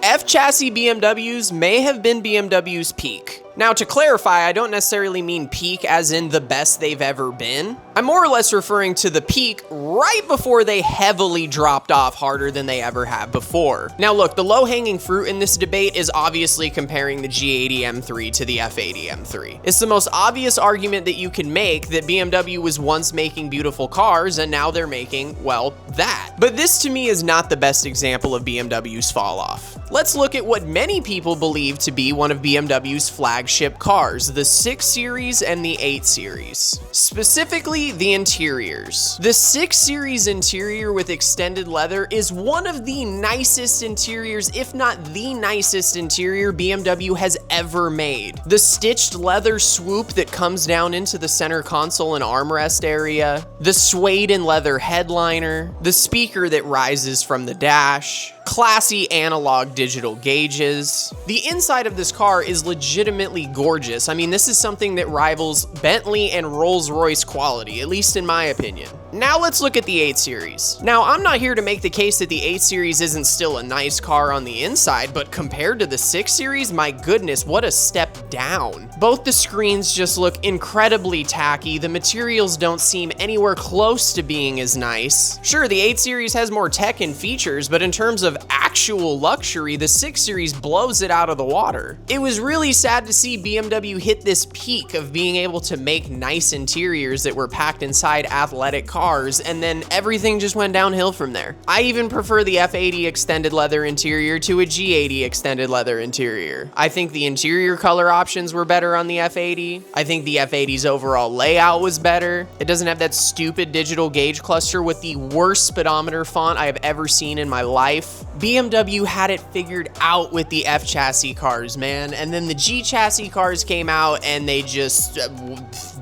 F-chassis BMWs may have been BMW's peak. Now, to clarify, I don't necessarily mean peak as in the best they've ever been. I'm more or less referring to the peak right before they heavily dropped off harder than they ever have before. Now look, the low-hanging fruit in this debate is obviously comparing the G80 M3 to the F80 M3. It's the most obvious argument that you can make that BMW was once making beautiful cars and now they're making, well, that. But this to me is not the best example of BMW's fall off. Let's look at what many people believe to be one of BMW's flagship cars, the 6 Series and the 8 Series. Specifically, the interiors. The 6 Series interior with extended leather is one of the nicest interiors, if not the nicest interior BMW has ever made. The stitched leather swoop that comes down into the center console and armrest area, the suede and leather headliner, the speaker that rises from the dash, classy analog digital gauges. The inside of this car is legitimately gorgeous. I mean, this is something that rivals Bentley and Rolls-Royce quality, at least in my opinion. Now let's look at the 8 Series. Now, I'm not here to make the case that the 8 Series isn't still a nice car on the inside, but compared to the 6 Series, my goodness, what a step down. Both the screens just look incredibly tacky. The materials don't seem anywhere close to being as nice. Sure, the 8 Series has more tech and features, but in terms of actual luxury, the 6 Series blows it out of the water. It was really sad to see BMW hit this peak of being able to make nice interiors that were packed inside athletic cars, and then everything just went downhill from there. I even prefer the F80 extended leather interior to a G80 extended leather interior. I think the interior color options were better on the F80. I think the F80's overall layout was better. It doesn't have that stupid digital gauge cluster with the worst speedometer font I have ever seen in my life. BMW had it figured out with the F-chassis cars, man, and then the G-chassis cars came out and they just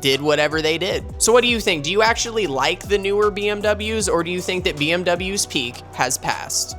did whatever they did. So what do you think? Do you actually like the newer BMWs, or do you think that BMW's peak has passed?